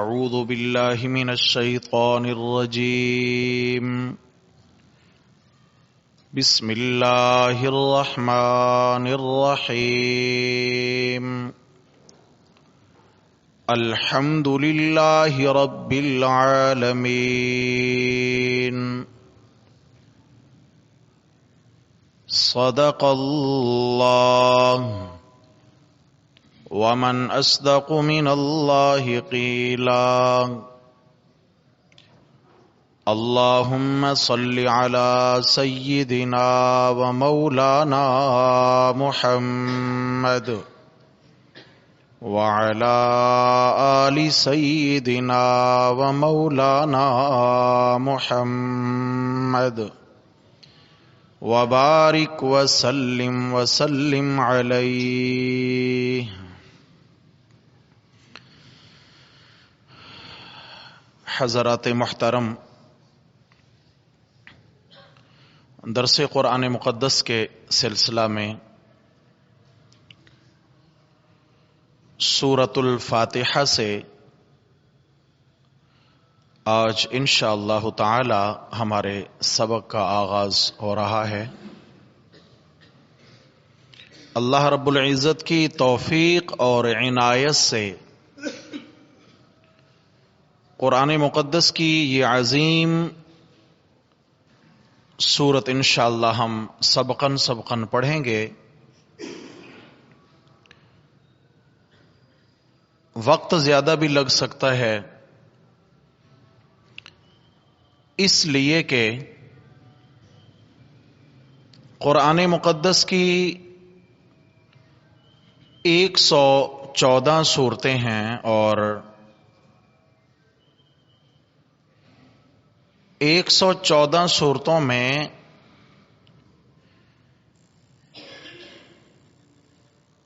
أعوذ بالله من الشيطان الرجيم. بسم الله الرحمن الرحيم. الحمد لله رب العالمين. صدق الله ومن أصدق من الله قيلا. اللهم صل على سيدنا ومولانا محمد وعلى آل سيدنا ومولانا محمد وبارك وسلم عليه. حضرات محترم، درس قرآن مقدس کے سلسلہ میں سورۃ الفاتحہ سے آج انشاءاللہ تعالی ہمارے سبق کا آغاز ہو رہا ہے. اللہ رب العزت کی توفیق اور عنایت سے قرآن مقدس کی یہ عظیم سورت انشاءاللہ ہم سبقاً پڑھیں گے. وقت زیادہ بھی لگ سکتا ہے، اس لیے کہ قرآن مقدس کی 114 صورتیں ہیں اور 114 صورتوں میں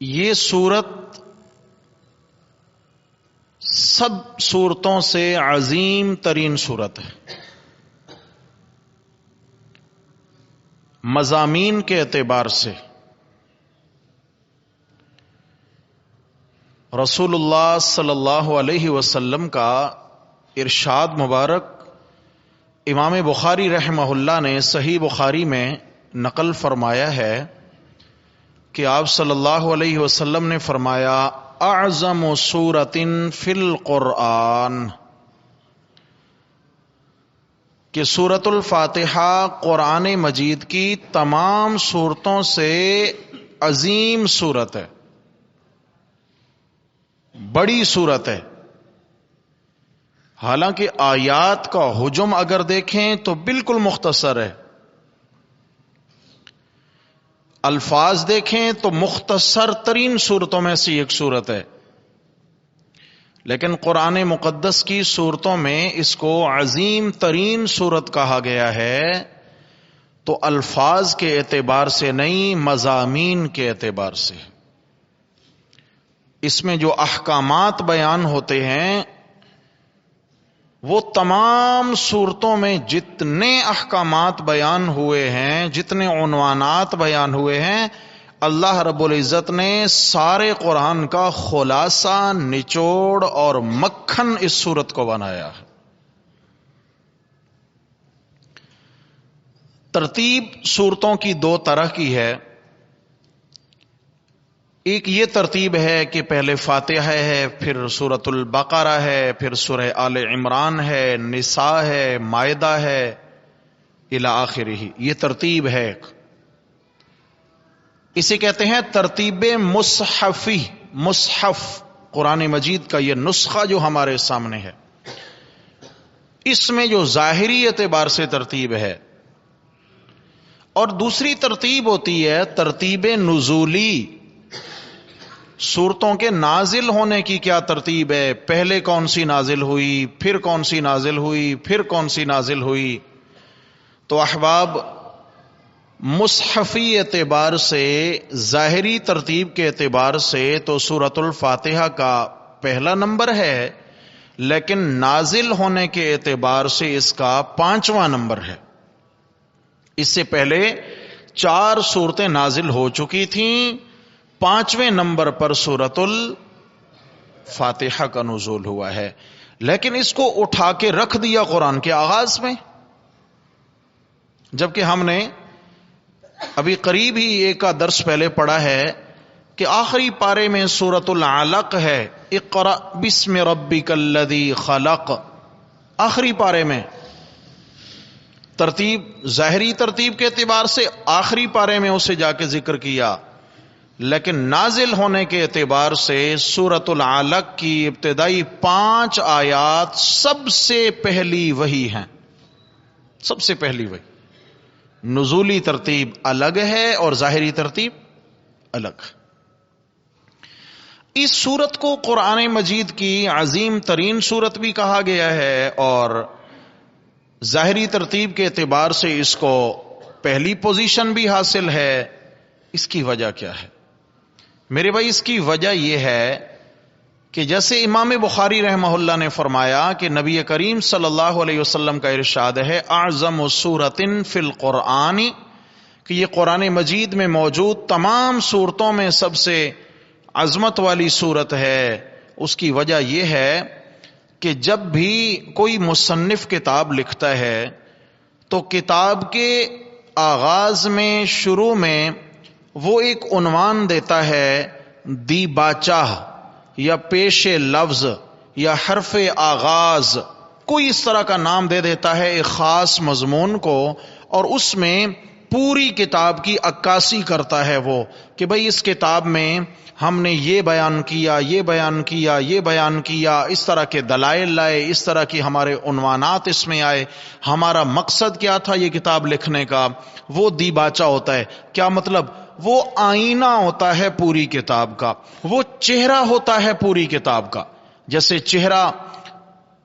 یہ صورت سب صورتوں سے عظیم ترین صورت ہے. مضامین کے اعتبار سے رسول اللہ صلی اللہ علیہ وسلم کا ارشاد مبارک امام بخاری رحمہ اللہ نے صحیح بخاری میں نقل فرمایا ہے کہ آپ صلی اللہ علیہ وسلم نے فرمایا اعظم سورۃ فی القرآن، کہ سورۃ الفاتحہ قرآن مجید کی تمام صورتوں سے عظیم صورت ہے، بڑی صورت ہے. حالانکہ آیات کا حجم اگر دیکھیں تو بالکل مختصر ہے، الفاظ دیکھیں تو مختصر ترین صورتوں میں سے ایک صورت ہے، لیکن قرآن مقدس کی صورتوں میں اس کو عظیم ترین صورت کہا گیا ہے. تو الفاظ کے اعتبار سے نہیں، مضامین کے اعتبار سے. اس میں جو احکامات بیان ہوتے ہیں وہ تمام صورتوں میں جتنے احکامات بیان ہوئے ہیں، جتنے عنوانات بیان ہوئے ہیں، اللہ رب العزت نے سارے قرآن کا خلاصہ، نچوڑ اور مکھن اس صورت کو بنایا ہے. ترتیب صورتوں کی دو طرح کی ہے. ایک یہ ترتیب ہے کہ پہلے فاتحہ ہے، پھر سورۃ البقرہ ہے، پھر سورہ آل عمران ہے، نساء ہے، مائدہ ہے، الی آخرہ. یہ ترتیب ہے. اسے کہتے ہیں ترتیب مصحفی. مصحف قرآن مجید کا یہ نسخہ جو ہمارے سامنے ہے، اس میں جو ظاہری اعتبار سے ترتیب ہے. اور دوسری ترتیب ہوتی ہے ترتیب نزولی. صورتوں کے نازل ہونے کی کیا ترتیب ہے، پہلے کون سی نازل ہوئی، پھر کون سی نازل ہوئی، پھر کون سی نازل ہوئی. تو احباب، مصحفی اعتبار سے، ظاہری ترتیب کے اعتبار سے تو سورۃ الفاتحہ کا پہلا نمبر ہے، لیکن نازل ہونے کے اعتبار سے اس کا 5واں نمبر ہے. اس سے پہلے 4 صورتیں نازل ہو چکی تھیں، 5ویں نمبر پر سورۃ فاتحہ کا نزول ہوا ہے، لیکن اس کو اٹھا کے رکھ دیا قرآن کے آغاز میں، جبکہ ہم نے ابھی قریب ہی ایک کا درس پہلے پڑھا ہے کہ آخری پارے میں سورۃ العلق ہے، اقرأ بسم ربک الذی خلق، آخری پارے میں ترتیب، ظاہری ترتیب کے اعتبار سے آخری پارے میں اسے جا کے ذکر کیا، لیکن نازل ہونے کے اعتبار سے سورۃ العلق کی ابتدائی 5 آیات سب سے پہلی وحی ہیں، سب سے پہلی وحی۔ نزولی ترتیب الگ ہے اور ظاہری ترتیب الگ۔ اس سورت کو قرآن مجید کی عظیم ترین سورت بھی کہا گیا ہے، اور ظاہری ترتیب کے اعتبار سے اس کو پہلی پوزیشن بھی حاصل ہے۔ اس کی وجہ کیا ہے میرے بھائی؟ اس کی وجہ یہ ہے کہ جیسے امام بخاری رحمہ اللہ نے فرمایا کہ نبی کریم صلی اللہ علیہ وسلم کا ارشاد ہے اعظم سورۃ فی القرآن، کہ یہ قرآن مجید میں موجود تمام سورتوں میں سب سے عظمت والی سورت ہے۔ اس کی وجہ یہ ہے کہ جب بھی کوئی مصنف کتاب لکھتا ہے تو کتاب کے آغاز میں، شروع میں وہ ایک عنوان دیتا ہے، دی باچہ یا پیش لفظ یا حرف آغاز، کوئی اس طرح کا نام دے دیتا ہے ایک خاص مضمون کو، اور اس میں پوری کتاب کی عکاسی کرتا ہے وہ کہ بھئی اس کتاب میں ہم نے یہ بیان کیا، یہ بیان کیا، یہ بیان کیا، اس طرح کے دلائل لائے، اس طرح کی ہمارے عنوانات اس میں آئے، ہمارا مقصد کیا تھا یہ کتاب لکھنے کا، وہ دیباچہ ہوتا ہے۔ کیا مطلب؟ وہ آئینہ ہوتا ہے پوری کتاب کا، وہ چہرہ ہوتا ہے پوری کتاب کا۔ جیسے چہرہ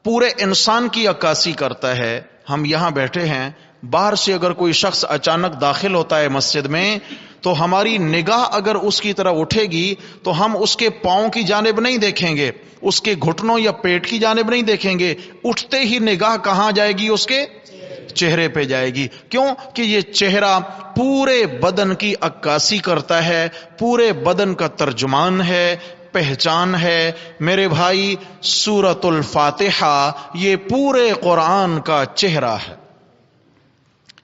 پورے انسان کی عکاسی کرتا ہے، ہم یہاں بیٹھے ہیں، باہر سے اگر کوئی شخص اچانک داخل ہوتا ہے مسجد میں تو ہماری نگاہ اگر اس کی طرف اٹھے گی تو ہم اس کے پاؤں کی جانب نہیں دیکھیں گے، اس کے گھٹنوں یا پیٹ کی جانب نہیں دیکھیں گے، اٹھتے ہی نگاہ کہاں جائے گی؟ اس کے چہرے پہ جائے گی۔ کیوں؟ کہ یہ چہرہ پورے بدن کی عکاسی کرتا ہے، پورے بدن کا ترجمان ہے، پہچان ہے۔ میرے بھائی، سورۃ الفاتحہ یہ پورے قرآن کا چہرہ ہے،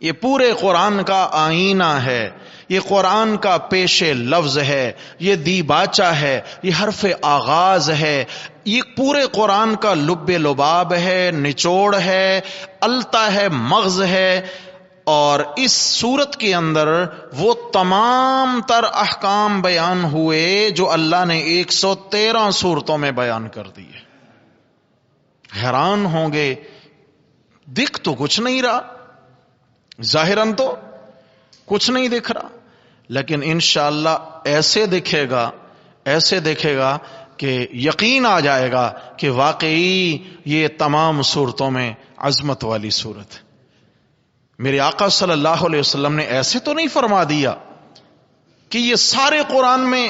یہ پورے قرآن کا آئینہ ہے، یہ قرآن کا پیش لفظ ہے، یہ دیباچہ ہے، یہ حرف آغاز ہے، یہ پورے قرآن کا لب لباب ہے، نچوڑ ہے، التا ہے، مغز ہے۔ اور اس سورت کے اندر وہ تمام تر احکام بیان ہوئے جو اللہ نے 113 سورتوں میں بیان کر دیے۔ حیران ہوں گے، دکھ تو کچھ نہیں رہا، ظاہراً تو کچھ نہیں دکھ رہا، لیکن انشاءاللہ ایسے دکھے گا کہ یقین آ جائے گا کہ واقعی یہ تمام صورتوں میں عظمت والی صورت ہے۔ میرے آقا صلی اللہ علیہ وسلم نے ایسے تو نہیں فرما دیا کہ یہ سارے قرآن میں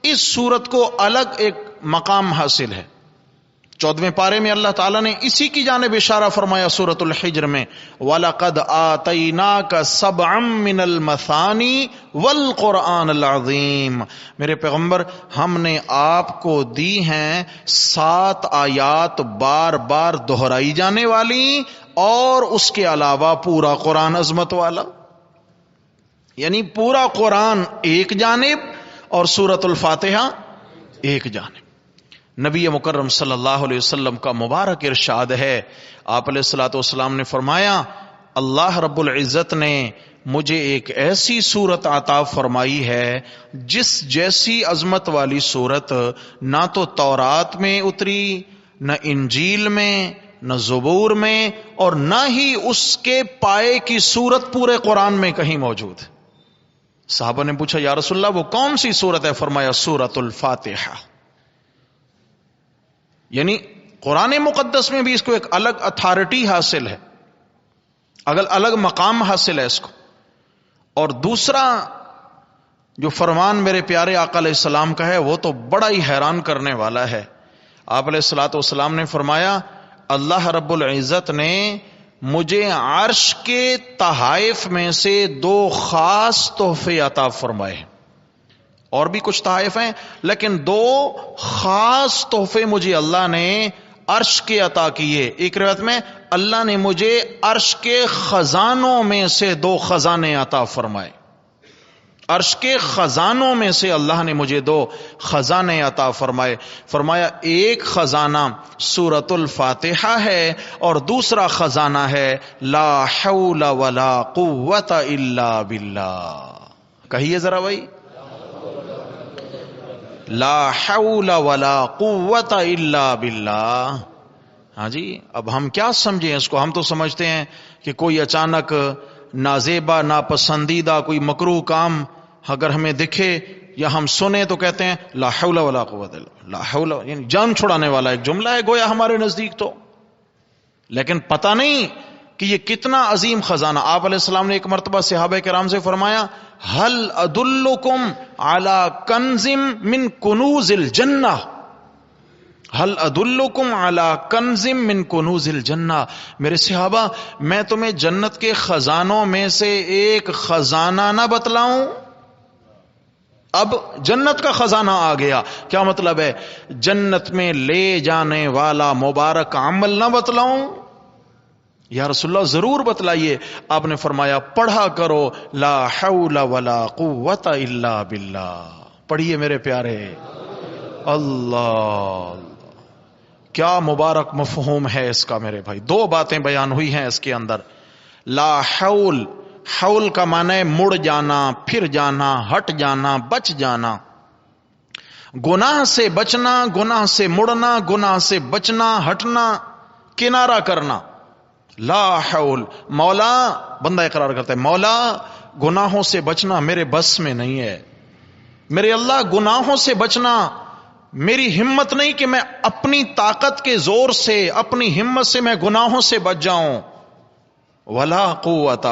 اس صورت کو الگ ایک مقام حاصل ہے۔ 14ویں پارے میں اللہ تعالیٰ نے اسی کی جانب اشارہ فرمایا سورۃ الحجر میں، وَلَقَدْ آتَيْنَاكَ سَبْعًا مِّنَ الْمَثَانِي وَالْقُرْآنِ الْعَظِيمِ، میرے پیغمبر ہم نے آپ کو دی ہیں 7 آیات بار بار دہرائی جانے والی، اور اس کے علاوہ پورا قرآن عظمت والا، یعنی پورا قرآن ایک جانب اور سورۃ الفاتحہ ایک جانب۔ نبی مکرم صلی اللہ علیہ وسلم کا مبارک ارشاد ہے، آپ علیہ الصلوۃ والسلام نے فرمایا اللہ رب العزت نے مجھے ایک ایسی صورت عطا فرمائی ہے جس جیسی عظمت والی صورت نہ تو تورات میں اتری، نہ انجیل میں، نہ زبور میں، اور نہ ہی اس کے پائے کی صورت پورے قرآن میں کہیں موجود ہے۔ صحابہ نے پوچھا یا رسول اللہ وہ کون سی صورت ہے؟ فرمایا سورۃ الفاتحہ۔ یعنی قرآن مقدس میں بھی اس کو ایک الگ اتھارٹی حاصل ہے، الگ مقام حاصل ہے اس کو۔ اور دوسرا جو فرمان میرے پیارے آقا علیہ السلام کا ہے وہ تو بڑا ہی حیران کرنے والا ہے۔ آپ علیہ الصلوۃ والسلام نے فرمایا اللہ رب العزت نے مجھے عرش کے تحائف میں سے 2 خاص تحفے عطا فرمائے، اور بھی کچھ تحائف ہیں، لیکن دو خاص تحفے مجھے اللہ نے عرش کے عطا کیے. ایک روایت میں اللہ نے مجھے عرش کے خزانوں میں سے 2 خزانے عطا فرمائے. عرش کے خزانوں میں سے اللہ نے مجھے 2 خزانے عطا فرمائے. فرمایا ایک خزانہ سورۃ الفاتحہ ہے اور دوسرا خزانہ ہے لا حول ولا قوت الا باللہ. کہیے ذرا بھائی، لا حول ولا قوت الا باللہ. ہاں جی، اب ہم کیا سمجھیں اس کو؟ ہم تو سمجھتے ہیں کہ کوئی اچانک نازیبا ناپسندیدہ کوئی مکروہ کام اگر ہمیں دکھے یا ہم سنیں تو کہتے ہیں لا حول ولا قوت الا، لا حول، یعنی جان چھڑانے والا ایک جملہ ہے گویا ہمارے نزدیک تو. لیکن پتہ نہیں کہ یہ کتنا عظیم خزانہ. آپ علیہ السلام نے ایک مرتبہ صحابہ کرام سے فرمایا هل ادلکم علی کنز من کنوز الجنہ، هل ادلکم علی کنز من کنوز الجنہ. میرے صحابہ، میں تمہیں جنت کے خزانوں میں سے ایک خزانہ نہ بتلاؤں؟ اب جنت کا خزانہ آ گیا. کیا مطلب ہے؟ جنت میں لے جانے والا مبارک عمل نہ بتلاؤں؟ یا رسول اللہ ضرور بتلائیے. آپ نے فرمایا پڑھا کرو لا حول ولا قوت الا باللہ. پڑھیے میرے پیارے. اللہ، کیا مبارک مفہوم ہے اس کا میرے بھائی. 2 باتیں بیان ہوئی ہیں اس کے اندر. لا حول، حول کا معنی ہے مڑ جانا، پھر جانا، ہٹ جانا، بچ جانا. گناہ سے بچنا، گناہ سے مڑنا، گناہ سے بچنا، ہٹنا، کنارہ کرنا. لا حول. مولا، بندہ اقرار کرتا ہے مولا گناہوں سے بچنا میرے بس میں نہیں ہے. میرے اللہ گناہوں سے بچنا میری ہمت نہیں کہ میں اپنی طاقت کے زور سے، اپنی ہمت سے میں گناہوں سے بچ جاؤں. ولا قوت،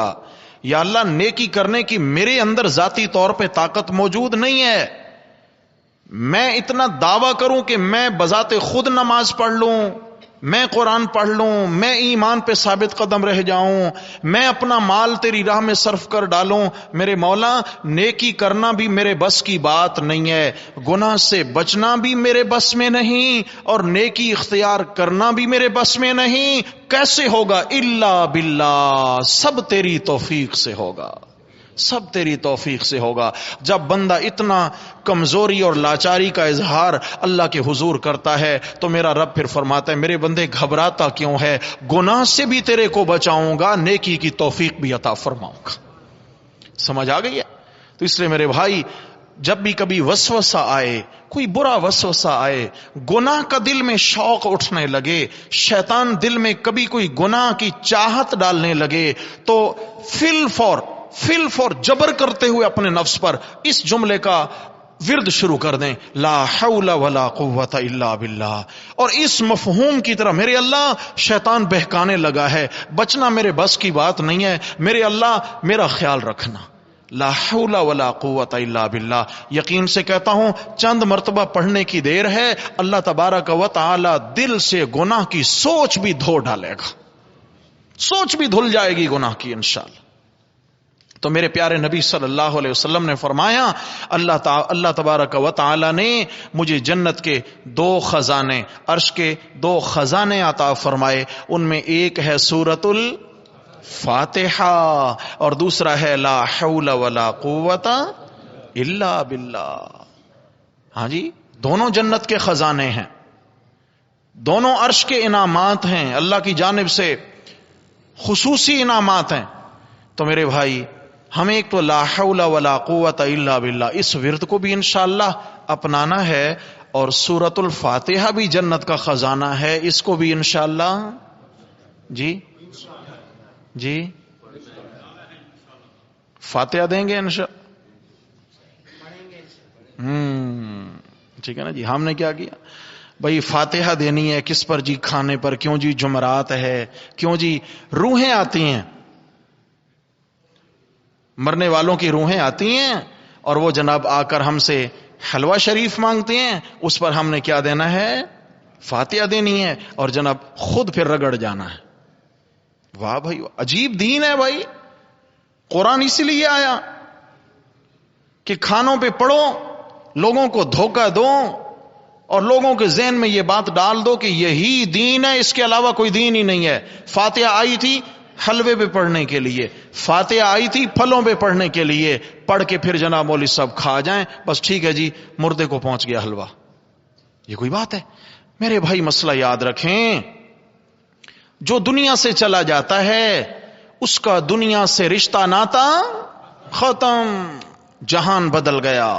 یا اللہ نیکی کرنے کی میرے اندر ذاتی طور پہ طاقت موجود نہیں ہے. میں اتنا دعویٰ کروں کہ میں بذات خود نماز پڑھ لوں، میں قرآن پڑھ لوں، میں ایمان پہ ثابت قدم رہ جاؤں، میں اپنا مال تیری راہ میں صرف کر ڈالوں. میرے مولا نیکی کرنا بھی میرے بس کی بات نہیں ہے، گناہ سے بچنا بھی میرے بس میں نہیں، اور نیکی اختیار کرنا بھی میرے بس میں نہیں. کیسے ہوگا؟ الا باللہ، سب تیری توفیق سے ہوگا، سب تیری توفیق سے ہوگا. جب بندہ اتنا کمزوری اور لاچاری کا اظہار اللہ کے حضور کرتا ہے تو میرا رب پھر فرماتا ہے میرے بندے گھبراتا کیوں ہے؟ گناہ سے بھی تیرے کو بچاؤں گا، نیکی کی توفیق بھی عطا فرماؤں گا. سمجھ آ گئی ہے؟ تو اس لیے میرے بھائی، جب بھی کبھی وسوسہ آئے، کوئی برا وسوسہ آئے، گناہ کا دل میں شوق اٹھنے لگے، شیطان دل میں کبھی کوئی گناہ کی چاہت ڈالنے لگے، تو فل فور جبر کرتے ہوئے اپنے نفس پر اس جملے کا ورد شروع کر دیں، لا حول ولا قوت الا باللہ. اور اس مفہوم کی طرح میرے اللہ شیطان بہکانے لگا ہے، بچنا میرے بس کی بات نہیں ہے، میرے اللہ میرا خیال رکھنا. لا حول ولا قوت الا باللہ. یقین سے کہتا ہوں چند مرتبہ پڑھنے کی دیر ہے، اللہ تبارک و تعالی دل سے گناہ کی سوچ بھی دھو ڈالے گا، سوچ بھی دھل جائے گی گناہ کی انشاءاللہ. تو میرے پیارے نبی صلی اللہ علیہ وسلم نے فرمایا اللہ تبارک و تعالی نے مجھے جنت کے 2 خزانے، عرش کے 2 خزانے عطا فرمائے. ان میں ایک ہے سورۃ الفاتحہ اور دوسرا ہے لا حول ولا قوت الا باللہ. ہاں جی، دونوں جنت کے خزانے ہیں، دونوں عرش کے انعامات ہیں، اللہ کی جانب سے خصوصی انعامات ہیں. تو میرے بھائی، ہمیں ایک تو لا حول ولا قوت الا باللہ اس ورد کو بھی انشاءاللہ اپنانا ہے، اور سورۃ الفاتحہ بھی جنت کا خزانہ ہے، اس کو بھی انشاءاللہ جی فاتحہ دیں گے ٹھیک ہے نا جی. ہم نے کیا کیا بھائی؟ فاتحہ دینی ہے. کس پر جی؟ کھانے پر. کیوں جی؟ جمعرات ہے. کیوں جی؟ روحیں آتی ہیں، مرنے والوں کی روحیں آتی ہیں، اور وہ جناب آ کر ہم سے حلوہ شریف مانگتے ہیں، اس پر ہم نے کیا دینا ہے؟ فاتحہ دینی ہے، اور جناب خود پھر رگڑ جانا ہے. واہ بھائی، عجیب دین ہے بھائی. قرآن اسی لیے آیا کہ کھانوں پہ پڑھو لوگوں کو دھوکہ دو اور لوگوں کے ذہن میں یہ بات ڈال دو کہ یہی دین ہے، اس کے علاوہ کوئی دین ہی نہیں ہے۔ فاتحہ آئی تھی حلوے پہ پڑھنے کے لیے، فاتحہ آئی تھی پھلوں پہ پڑھنے کے لیے، پڑھ کے پھر جناب مولوی صاحب کھا جائیں، بس ٹھیک ہے جی مردے کو پہنچ گیا حلوہ۔ یہ کوئی بات ہے؟ میرے بھائی مسئلہ یاد رکھیں، جو دنیا سے چلا جاتا ہے اس کا دنیا سے رشتہ ناتا ختم، جہان بدل گیا۔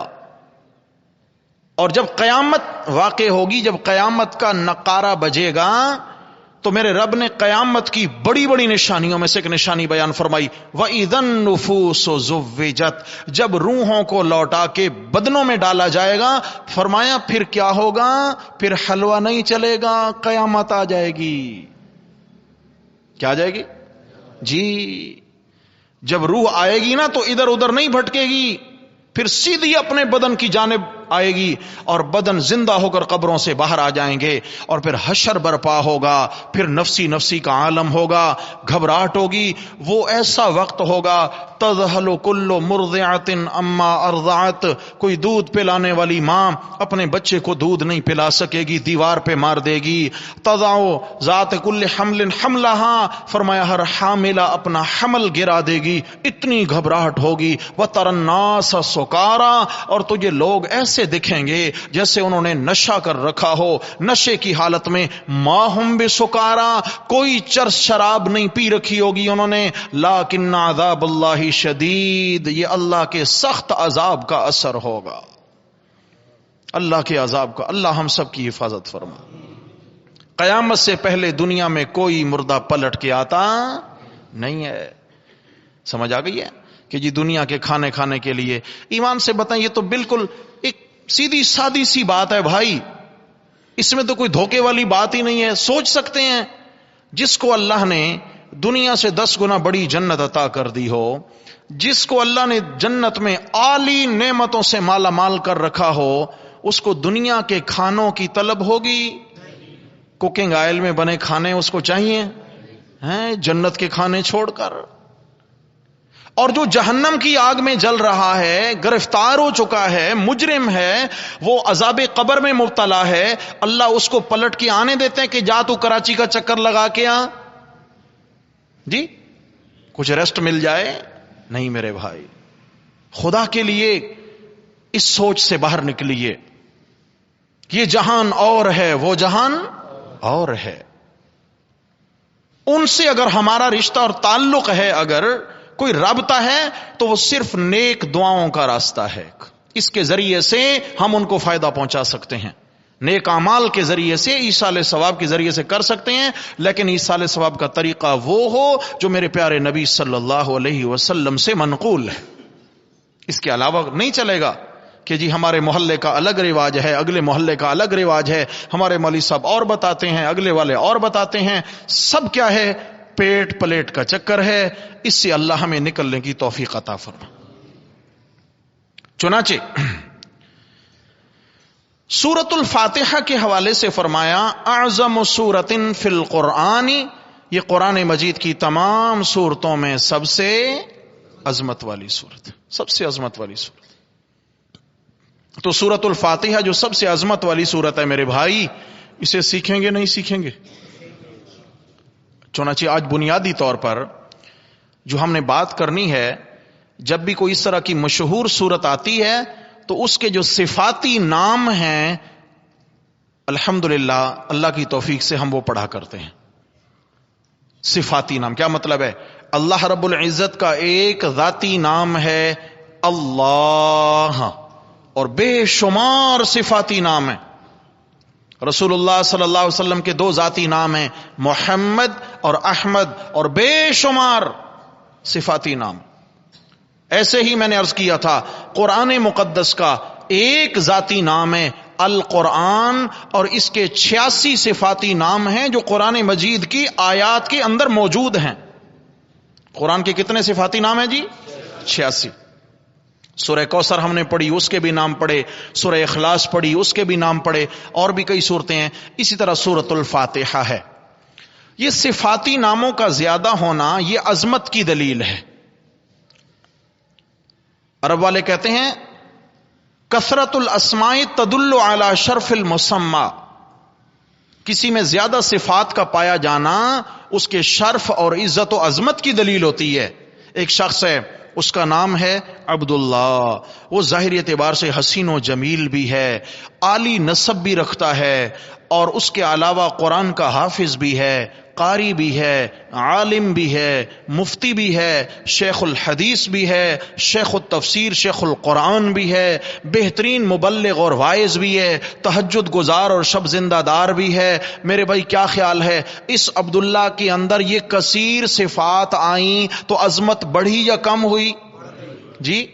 اور جب قیامت واقع ہوگی، جب قیامت کا نقارہ بجے گا، تو میرے رب نے قیامت کی بڑی بڑی نشانیوں میں سے ایک نشانی بیان فرمائی، وَإِذَا النُّفُوسُ زُوِّجَتْ، جب روحوں کو لوٹا کے بدنوں میں ڈالا جائے گا، فرمایا پھر کیا ہوگا؟ پھر حلوہ نہیں چلے گا، قیامت آ جائے گی۔ کیا آ جائے گی؟ جی، جب روح آئے گی نا تو ادھر ادھر نہیں بھٹکے گی، پھر سیدھی اپنے بدن کی جانب آئے گی، اور بدن زندہ ہو کر قبروں سے باہر آ جائیں گے، اور پھر حشر برپا ہوگا، پھر نفسی نفسی کا عالم ہوگا، گھبراہٹ ہوگی۔ وہ ایسا وقت ہوگا تذہل کل مرضعۃ اما ارضعت، کوئی دودھ پلانے والی ماں اپنے بچے کو دودھ نہیں پلا سکے گی، دیوار پہ مار دے گی۔ تضع ذات کل حمل حملہا، فرمایا ہر حاملہ اپنا حمل گرا دے گی، اتنی گھبراہٹ ہوگی۔ وتری الناس سکارا، اور تجھے لوگ ایسے دکھیں گے جیسے انہوں نے نشہ کر رکھا ہو، نشے کی حالت میں۔ ما ہم بسکارا، کوئی چرس شراب نہیں پی رکھی ہوگی انہوں نے، لیکن عذاب اللہ شدید، یہ اللہ کے سخت عذاب کا اثر ہوگا، اللہ کے عذاب کا۔ اللہ ہم سب کی حفاظت فرما۔ قیامت سے پہلے دنیا میں کوئی مردہ پلٹ کے آتا نہیں ہے۔ سمجھ آ گئی ہے کہ جی دنیا کے کھانے کھانے کے لیے ایمان سے بتائیں، یہ تو بالکل ایک سیدھی سادی سی بات ہے بھائی، اس میں تو کوئی دھوکے والی بات ہی نہیں ہے۔ سوچ سکتے ہیں جس کو اللہ نے دنیا سے 10 گنا بڑی جنت عطا کر دی ہو، جس کو اللہ نے جنت میں اعلی نعمتوں سے مالا مال کر رکھا ہو، اس کو دنیا کے کھانوں کی طلب ہوگی؟ کوکنگ آئل میں بنے کھانے اس کو چاہیے ہیں جنت کے کھانے چھوڑ کر؟ اور جو جہنم کی آگ میں جل رہا ہے، گرفتار ہو چکا ہے، مجرم ہے، وہ عذاب قبر میں مبتلا ہے، اللہ اس کو پلٹ کے آنے دیتے ہیں کہ جا تو کراچی کا چکر لگا کے آ، جی کچھ ریسٹ مل جائے؟ نہیں میرے بھائی، خدا کے لیے اس سوچ سے باہر نکلیے، یہ جہان اور ہے، وہ جہان اور ہے۔ ان سے اگر ہمارا رشتہ اور تعلق ہے، اگر کوئی رابطہ ہے، تو وہ صرف نیک دعاؤں کا راستہ ہے، اس کے ذریعے سے ہم ان کو فائدہ پہنچا سکتے ہیں، نیک اعمال کے ذریعے سے، ایصال ثواب کے ذریعے سے کر سکتے ہیں، لیکن ایصال ثواب کا طریقہ وہ ہو جو میرے پیارے نبی صلی اللہ علیہ وسلم سے منقول ہے۔ اس کے علاوہ نہیں چلے گا کہ جی ہمارے محلے کا الگ رواج ہے، اگلے محلے کا الگ رواج ہے، ہمارے مولوی صاحب اور بتاتے ہیں، اگلے والے اور بتاتے ہیں، سب کیا ہے؟ پیٹ پلیٹ کا چکر ہے۔ اس سے اللہ ہمیں نکلنے کی توفیق عطا فرما۔ چنانچہ سورۃ الفاتحہ کے حوالے سے فرمایا اعظم سورۃ فی القرآن، یہ قرآن مجید کی تمام سورتوں میں سب سے عظمت والی سورت، سب سے عظمت والی سورت۔ تو سورۃ الفاتحہ جو سب سے عظمت والی سورت ہے میرے بھائی، اسے سیکھیں گے نہیں سیکھیں گے؟ چنانچہ آج بنیادی طور پر جو ہم نے بات کرنی ہے، جب بھی کوئی اس طرح کی مشہور سورت آتی ہے تو اس کے جو صفاتی نام ہیں، الحمدللہ اللہ کی توفیق سے ہم وہ پڑھا کرتے ہیں۔ صفاتی نام کیا مطلب ہے؟ اللہ رب العزت کا ایک ذاتی نام ہے اللہ، اور بے شمار صفاتی نام ہیں۔ رسول اللہ صلی اللہ علیہ وسلم کے 2 ذاتی نام ہیں، محمد اور احمد، اور بے شمار صفاتی نام۔ ایسے ہی میں نے عرض کیا تھا، قرآن مقدس کا ایک ذاتی نام ہے القرآن، اور اس کے 86 صفاتی نام ہیں جو قرآن مجید کی آیات کے اندر موجود ہیں۔ قرآن کے کتنے صفاتی نام ہیں جی؟ 86۔ سورہ کوثر ہم نے پڑھی، اس کے بھی نام پڑھے، سورہ اخلاص پڑھی، اس کے بھی نام پڑھے، اور بھی کئی صورتیں ہیں۔ اسی طرح سورۃ الفاتحہ ہے۔ یہ صفاتی ناموں کا زیادہ ہونا یہ عظمت کی دلیل ہے۔ عرب والے کہتے ہیں کثرت الاسماء تدل علی شرف المسمى، کسی میں زیادہ صفات کا پایا جانا اس کے شرف اور عزت و عظمت کی دلیل ہوتی ہے. ایک شخص ہے، اس کا نام ہے عبداللہ، وہ ظاہری اعتبار سے حسین و جمیل بھی ہے، عالی نسب بھی رکھتا ہے، اور اس کے علاوہ قرآن کا حافظ بھی ہے، قاری بھی ہے، عالم بھی ہے، مفتی بھی ہے، شیخ الحدیث بھی ہے، شیخ التفسیر شیخ القرآن بھی ہے، بہترین مبلغ اور واعظ بھی ہے، تہجد گزار اور شب زندہ دار بھی ہے. میرے بھائی کیا خیال ہے اس عبداللہ کے اندر یہ کثیر صفات آئیں تو عظمت بڑھی یا کم ہوئی؟ جی،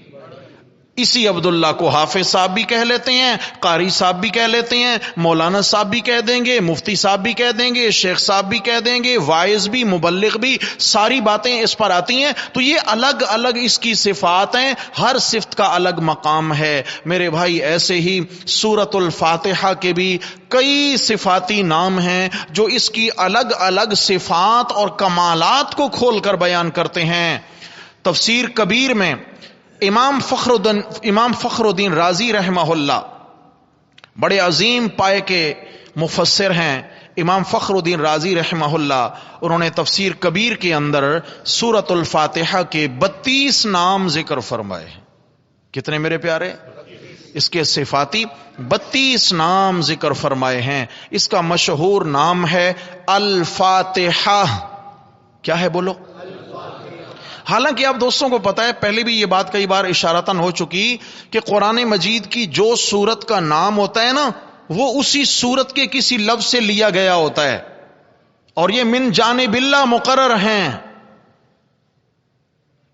اسی عبداللہ کو حافظ صاحب بھی کہہ لیتے ہیں، قاری صاحب بھی کہہ لیتے ہیں، مولانا صاحب بھی کہہ دیں گے، مفتی صاحب بھی کہہ دیں گے، شیخ صاحب بھی کہہ دیں گے، واعظ بھی، مبلغ بھی، ساری باتیں اس پر آتی ہیں. تو یہ الگ الگ اس کی صفات ہیں، ہر صفت کا الگ مقام ہے. میرے بھائی ایسے ہی سورۃ الفاتحہ کے بھی کئی صفاتی نام ہیں جو اس کی الگ الگ صفات اور کمالات کو کھول کر بیان کرتے ہیں. تفسیر کبیر میں امام فخر الدین رازی رحمہ اللہ بڑے عظیم پائے کے مفسر ہیں. امام فخر الدین رازی رحمہ اللہ، انہوں نے تفسیر کبیر کے اندر سورۃ الفاتحہ کے 32 نام ذکر فرمائے ہیں. کتنے میرے پیارے؟ اس کے صفاتی 32 نام ذکر فرمائے ہیں. اس کا مشہور نام ہے الفاتحہ. کیا ہے بولو؟ حالانکہ آپ دوستوں کو پتا ہے، پہلے بھی یہ بات کئی بار اشارتاً ہو چکی کہ قرآن مجید کی جو سورت کا نام ہوتا ہے نا، وہ اسی سورت کے کسی لفظ سے لیا گیا ہوتا ہے، اور یہ من جانب اللہ مقرر ہیں.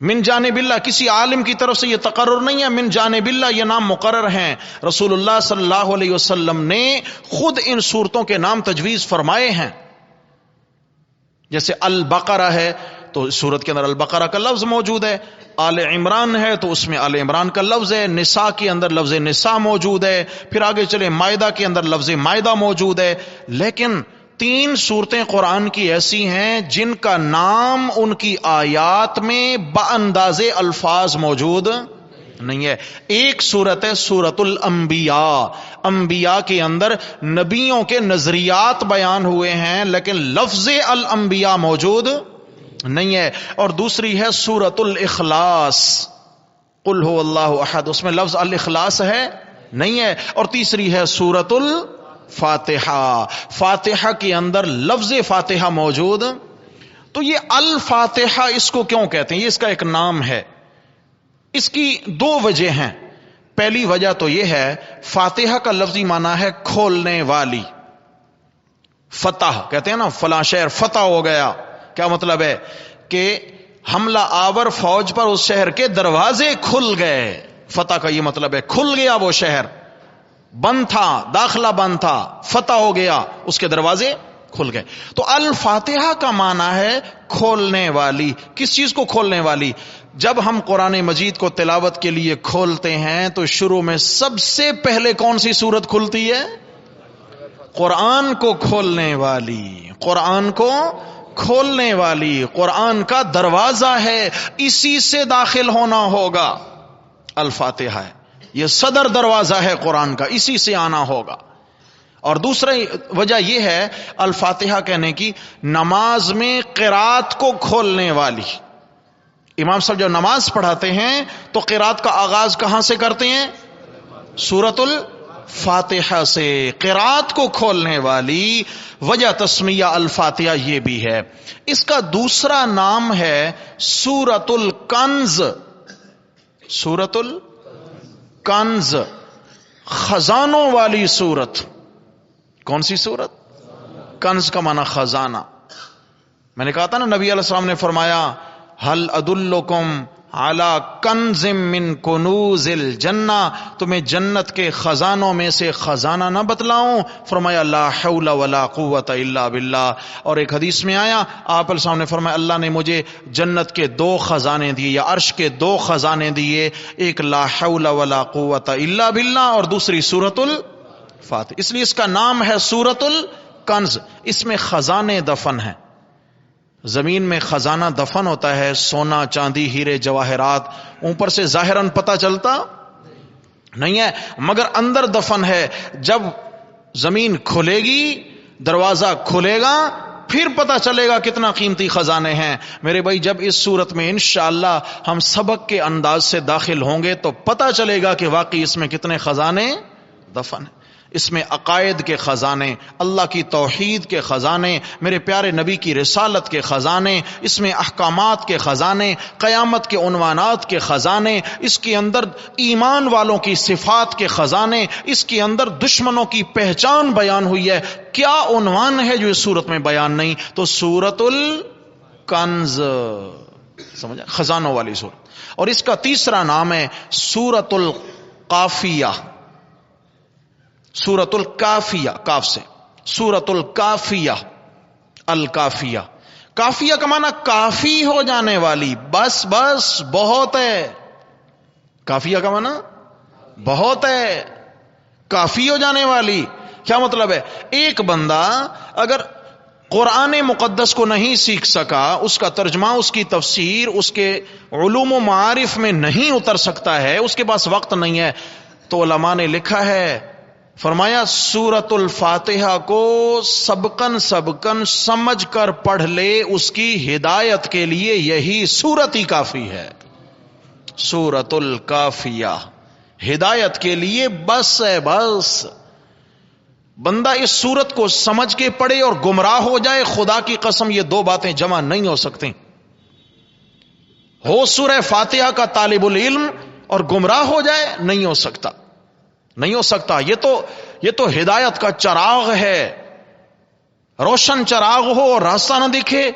من جانب اللہ، کسی عالم کی طرف سے یہ تقرر نہیں ہے، من جانب اللہ یہ نام مقرر ہیں. رسول اللہ صلی اللہ علیہ وسلم نے خود ان سورتوں کے نام تجویز فرمائے ہیں. جیسے البقرہ ہے تو سورت کے اندر البقرہ کا لفظ موجود ہے، آل عمران ہے تو اس میں آل عمران کا لفظ ہے، نساء کے اندر لفظ نساء موجود ہے، پھر آگے چلے مائدہ کے اندر لفظ مائدہ موجود ہے. لیکن 3 صورتیں قرآن کی ایسی ہیں جن کا نام ان کی آیات میں بانداز الفاظ موجود نہیں ہے. ایک صورت ہے سورۃ الانبیاء، انبیاء کے اندر نبیوں کے نظریات بیان ہوئے ہیں لیکن لفظ الانبیاء موجود نہیں ہے. اور دوسری ہے سورۃ الاخلاص، قل هو اللہ احد، اس میں لفظ الاخلاص ہے نہیں ہے. اور تیسری ہے سورۃ الفاتحہ، فاتحہ کے اندر لفظ فاتحہ موجود. تو یہ الفاتحہ اس کو کیوں کہتے ہیں؟ یہ اس کا ایک نام ہے. اس کی 2 وجہ ہیں. پہلی وجہ تو یہ ہے، فاتحہ کا لفظی معنی ہے کھولنے والی. فتح کہتے ہیں نا، فلاں شہر فتح ہو گیا. کیا مطلب ہے؟ کہ حملہ آور فوج پر اس شہر کے دروازے کھل گئے. فتح کا یہ مطلب ہے کھل گیا، وہ شہر بند تھا، داخلہ بند تھا، فتح ہو گیا، اس کے دروازے کھل گئے. تو الفاتحہ کا معنی ہے کھولنے والی. کس چیز کو کھولنے والی؟ جب ہم قرآن مجید کو تلاوت کے لیے کھولتے ہیں تو شروع میں سب سے پہلے کون سی سورت کھلتی ہے؟ قرآن کو کھولنے والی. قرآن کو کھولنے والی، قرآن کا دروازہ ہے، اسی سے داخل ہونا ہوگا. الفاتحہ ہے، یہ صدر دروازہ ہے قرآن کا، اسی سے آنا ہوگا. اور دوسری وجہ یہ ہے الفاتحہ کہنے کی، نماز میں قرات کو کھولنے والی. امام صاحب جب نماز پڑھاتے ہیں تو قرات کا آغاز کہاں سے کرتے ہیں؟ سورۃ الفاتحہ سے. قرات کو کھولنے والی وجہ تسمیہ الفاتحہ یہ بھی ہے. اس کا دوسرا نام ہے سورۃ الکنز. سورۃ الکنز، خزانوں والی سورت. کون سی سورت؟ کنز کا معنی خزانہ. میں نے کہا تھا نا، نبی علیہ السلام نے فرمایا ہل ادلکم علی کنز من کنوز الجنہ، تمہیں جنت کے خزانوں میں سے خزانہ نہ بتلاؤں؟ فرمایا لا حول ولا قوت الا باللہ. اور ایک حدیث میں آیا، آپ علیہ السلام نے فرمایا اللہ نے مجھے جنت کے 2 خزانے دیے، یا عرش کے 2 خزانے دیے، ایک لا حول ولا قوت الا باللہ اور دوسری سورۃ الفاتحہ. اس لیے اس کا نام ہے سورۃ الکنز. اس میں خزانے دفن ہیں. زمین میں خزانہ دفن ہوتا ہے، سونا چاندی ہیرے جواہرات، اوپر سے ظاہراً پتہ چلتا نہیں ہے، مگر اندر دفن ہے. جب زمین کھلے گی، دروازہ کھلے گا، پھر پتہ چلے گا کتنا قیمتی خزانے ہیں. میرے بھائی جب اس صورت میں انشاءاللہ ہم سبق کے انداز سے داخل ہوں گے تو پتہ چلے گا کہ واقعی اس میں کتنے خزانے دفن ہیں. اس میں عقائد کے خزانے، اللہ کی توحید کے خزانے، میرے پیارے نبی کی رسالت کے خزانے، اس میں احکامات کے خزانے، قیامت کے عنوانات کے خزانے، اس کے اندر ایمان والوں کی صفات کے خزانے، اس کے اندر دشمنوں کی پہچان بیان ہوئی ہے. کیا عنوان ہے جو اس صورت میں بیان نہیں؟ تو سورۃ الکنز، سمجھا، خزانوں والی سورت. اور اس کا تیسرا نام ہے سورۃ القافیہ. سورۃ الکافیہ، کاف سے، سورۃ الکافیہ. الکافیہ، کافیہ کا معنی کافی ہو جانے والی، بس بس بہت ہے. کافیہ کا معنی بہت ہے، کافی ہو جانے والی. کیا مطلب ہے؟ ایک بندہ اگر قرآن مقدس کو نہیں سیکھ سکا، اس کا ترجمہ، اس کی تفسیر، اس کے علوم و معارف میں نہیں اتر سکتا ہے، اس کے پاس وقت نہیں ہے، تو علماء نے لکھا ہے، فرمایا سورۃ الفاتحہ کو سبقن سمجھ کر پڑھ لے، اس کی ہدایت کے لیے یہی سورت ہی کافی ہے. سورۃ الکافیہ ہدایت کے لیے بس ہے، بس. بندہ اس سورت کو سمجھ کے پڑھے اور گمراہ ہو جائے، خدا کی قسم یہ دو باتیں جمع نہیں ہو سکتی. ہو سورہ فاتحہ کا طالب العلم اور گمراہ ہو جائے، نہیں ہو سکتا، نہیں ہو سکتا. یہ تو ہدایت کا چراغ ہے. روشن چراغ ہو اور راستہ نہ دکھے،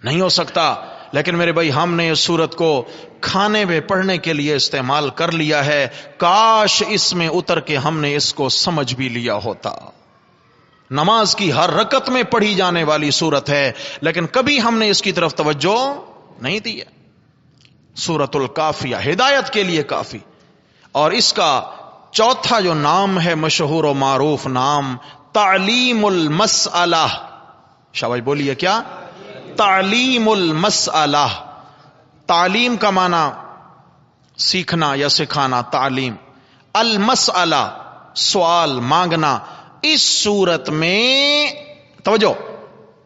نہیں ہو سکتا. لیکن میرے بھائی ہم نے اس سورت کو کھانے میں پڑھنے کے لیے استعمال کر لیا ہے. کاش اس میں اتر کے ہم نے اس کو سمجھ بھی لیا ہوتا. نماز کی ہر رکعت میں پڑھی جانے والی سورت ہے، لیکن کبھی ہم نے اس کی طرف توجہ نہیں دی ہے. سورۃ الکافیہ ہدایت کے لیے کافی. اور اس کا چوتھا جو نام ہے، مشہور و معروف نام، تعلیم المسئلہ. شاباش بولیے، کیا؟ تعلیم المسئلہ. تعلیم کا معنی سیکھنا یا سکھانا، تعلیم. المسئلہ سوال، مانگنا. اس صورت میں توجہ،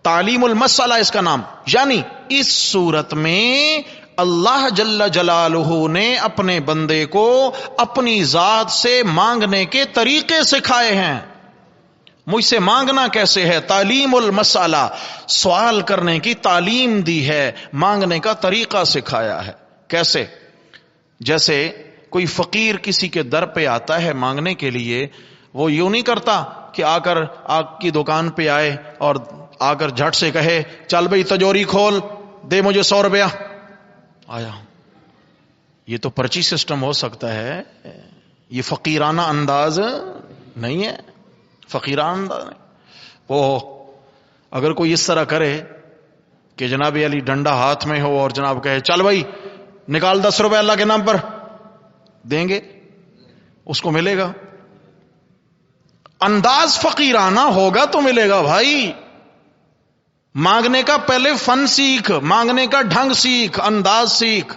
تعلیم المسئلہ اس کا نام، یعنی اس صورت میں اللہ جل جلالہ نے اپنے بندے کو اپنی ذات سے مانگنے کے طریقے سکھائے ہیں. مجھ سے مانگنا کیسے ہے، تعلیم المسئلہ، سوال کرنے کی تعلیم دی ہے، مانگنے کا طریقہ سکھایا ہے. کیسے؟ جیسے کوئی فقیر کسی کے در پہ آتا ہے مانگنے کے لیے، وہ یوں نہیں کرتا کہ آ کر آپ کی دکان پہ آئے اور آ کر جھٹ سے کہے چل بھئی تجوری کھول، دے مجھے 100 روپیہ. آیا، یہ تو پرچی سسٹم ہو سکتا ہے، یہ فقیرانہ انداز نہیں ہے. فقیرانہ انداز نہیں. وہ اگر کوئی اس طرح کرے کہ جناب علی ڈنڈا ہاتھ میں ہو اور جناب کہے چل بھائی نکال 10 روپے اللہ کے نام پر، دیں گے؟ اس کو ملے گا؟ انداز فقیرانہ ہوگا تو ملے گا بھائی. مانگنے کا پہلے فن سیکھ، مانگنے کا ڈھنگ سیکھ، انداز سیکھ.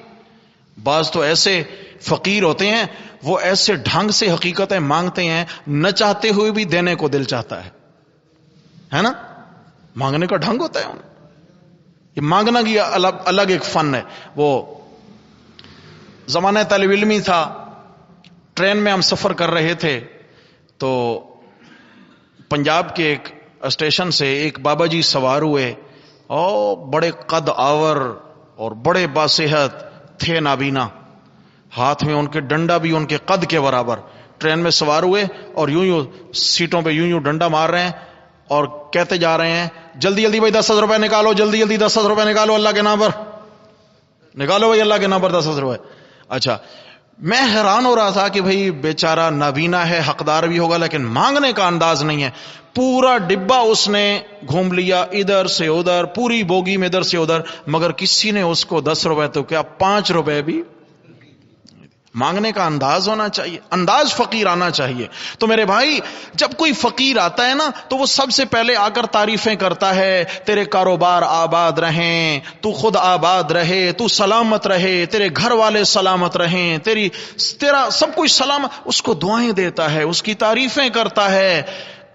بعض تو ایسے فقیر ہوتے ہیں، وہ ایسے ڈھنگ سے حقیقتیں مانگتے ہیں، نہ چاہتے ہوئے بھی دینے کو دل چاہتا ہے نا؟ مانگنے کا ڈھنگ ہوتا ہے انہیں. یہ مانگنا کی الگ ایک فن ہے. وہ زمانہ طالب علمی تھا، ٹرین میں ہم سفر کر رہے تھے تو پنجاب کے ایک اسٹیشن سے ایک بابا جی سوار ہوئے، اور بڑے قد آور اور بڑے باصحت تھے، نابینا، ہاتھ میں ان کے ڈنڈا بھی ان کے قد کے برابر. ٹرین میں سوار ہوئے اور یوں سیٹوں پہ یوں ڈنڈا مار رہے ہیں اور کہتے جا رہے ہیں جلدی جلدی بھائی 10,000 روپے نکالو، جلدی جلدی 10,000 روپے نکالو اللہ کے نام پر، نکالو بھائی اللہ کے نام پر 10,000 روپے. اچھا، میں حیران ہو رہا تھا کہ بھائی بیچارہ نابینا ہے، حقدار بھی ہوگا، لیکن مانگنے کا انداز نہیں ہے. پورا ڈبہ اس نے گھوم لیا، ادھر سے ادھر، پوری بوگی میں ادھر سے ادھر، مگر کسی نے اس کو 10 روپے تو کیا 5 روپے بھی. مانگنے کا انداز ہونا چاہیے، انداز فقیر آنا چاہیے۔ تو میرے بھائی جب کوئی فقیر آتا ہے نا تو وہ سب سے پہلے آ کر تعریفیں کرتا ہے، تیرے کاروبار آباد رہیں، تو خود آباد رہے، تو سلامت رہے، تیرے گھر والے سلامت رہیں، تیرا سب کچھ سلامت، اس کو دعائیں دیتا ہے، اس کی تعریفیں کرتا ہے۔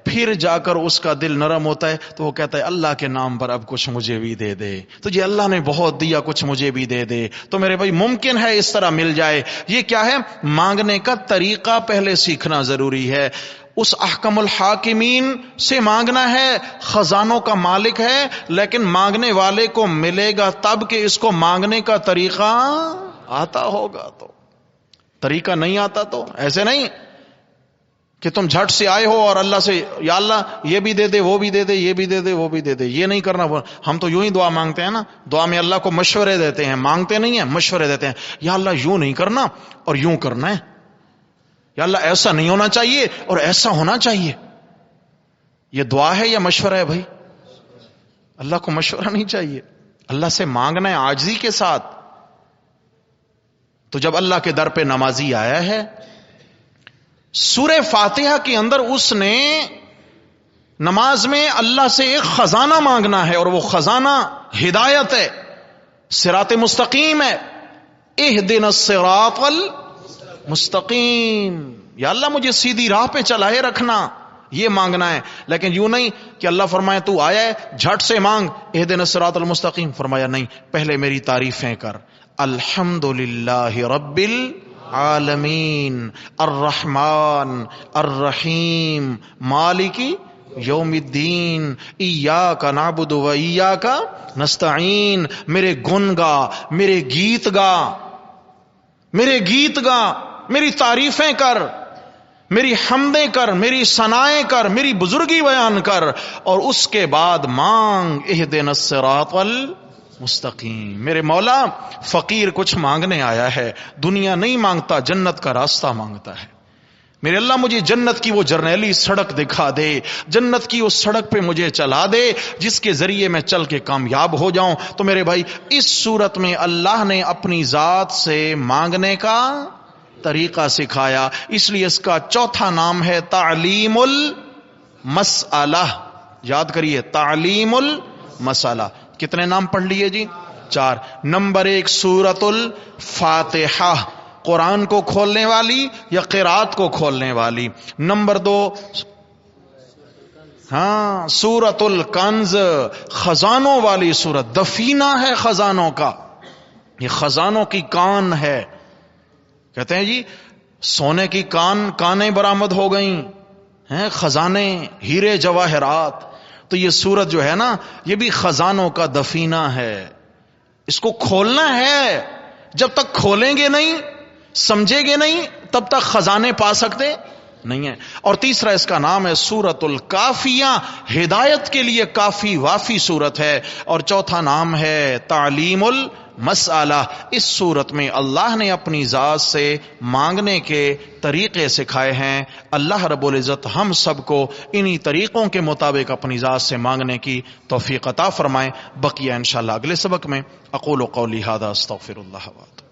پھر جا کر اس کا دل نرم ہوتا ہے تو وہ کہتا ہے اللہ کے نام پر اب کچھ مجھے بھی دے دے، تجھے اللہ نے بہت دیا، کچھ مجھے بھی دے دے۔ تو میرے بھائی ممکن ہے اس طرح مل جائے۔ یہ کیا ہے؟ مانگنے کا طریقہ پہلے سیکھنا ضروری ہے۔ اس احکم الحاکمین سے مانگنا ہے، خزانوں کا مالک ہے، لیکن مانگنے والے کو ملے گا تب کہ اس کو مانگنے کا طریقہ آتا ہوگا۔ تو طریقہ نہیں آتا تو ایسے نہیں کہ تم جھٹ سے آئے ہو اور اللہ سے یا اللہ یہ بھی دے دے، وہ بھی دے دے، یہ بھی دے دے، وہ بھی دے دے، یہ نہیں کرنا۔ ہم تو یوں ہی دعا مانگتے ہیں نا، دعا میں اللہ کو مشورے دیتے ہیں، مانگتے نہیں ہیں، مشورے دیتے ہیں۔ یا اللہ یوں نہیں کرنا اور یوں کرنا ہے، یا اللہ ایسا نہیں ہونا چاہیے اور ایسا ہونا چاہیے۔ یہ دعا ہے یا مشورہ ہے بھائی؟ اللہ کو مشورہ نہیں چاہیے، اللہ سے مانگنا ہے عاجزی کے ساتھ۔ تو جب اللہ کے در پہ نمازی آیا ہے، سورہ فاتحہ کے اندر اس نے نماز میں اللہ سے ایک خزانہ مانگنا ہے، اور وہ خزانہ ہدایت ہے، صراط مستقیم ہے۔ اہدنا الصراط المستقیم، یا اللہ مجھے سیدھی راہ پہ چلائے رکھنا، یہ مانگنا ہے۔ لیکن یوں نہیں کہ اللہ فرمائے تو آیا ہے جھٹ سے مانگ اہدنا الصراط المستقیم، فرمایا نہیں، پہلے میری تعریفیں کر۔ الحمدللہ رب العالمین الرحمن الرحیم مالکی یوم الدین ایاک نعبد و ایاک نستعین۔ میرے گن گا، میرے گیت گا، میرے گیت گا، میری تعریفیں کر، میری حمدیں کر، میری ثنائیں کر، میری بزرگی بیان کر، اور اس کے بعد مانگ اہدنا الصراط المستقیم۔ میرے مولا فقیر کچھ مانگنے آیا ہے، دنیا نہیں مانگتا، جنت کا راستہ مانگتا ہے۔ میرے اللہ مجھے جنت کی وہ جرنیلی سڑک دکھا دے، جنت کی اس سڑک پہ مجھے چلا دے جس کے ذریعے میں چل کے کامیاب ہو جاؤں۔ تو میرے بھائی اس صورت میں اللہ نے اپنی ذات سے مانگنے کا طریقہ سکھایا، اس لیے اس کا چوتھا نام ہے تعلیم المسئلہ۔ یاد کریے، تعلیم المسئلہ۔ کتنے نام پڑھ لیے جی؟ 4۔ نمبر 1 سورۃ الفاتحہ، قرآن کو کھولنے والی یا قرات کو کھولنے والی۔ نمبر 2 سورۃ الکنز، خزانوں والی سورت، دفینہ ہے خزانوں کا، یہ خزانوں کی کان ہے۔ کہتے ہیں جی سونے کی کانیں برآمد ہو گئیں ہیں، خزانے، ہیرے جواہرات۔ تو یہ سورت جو ہے نا یہ بھی خزانوں کا دفینہ ہے، اس کو کھولنا ہے۔ جب تک کھولیں گے نہیں، سمجھیں گے نہیں، تب تک خزانے پا سکتے نہیں ہیں۔ اور تیسرا اس کا نام ہے سورۃ الکافیہ، ہدایت کے لیے کافی وافی سورت ہے۔ اور چوتھا نام ہے تعلیم المسئلہ۔ اس سورت میں اللہ نے اپنی ذات سے مانگنے کے طریقے سکھائے ہیں۔ اللہ رب العزت ہم سب کو انہی طریقوں کے مطابق اپنی ذات سے مانگنے کی توفیق عطا فرمائے۔ بقیہ انشاءاللہ اگلے سبق میں۔ اقول قولی ھذا استغفر اللہ واتوب۔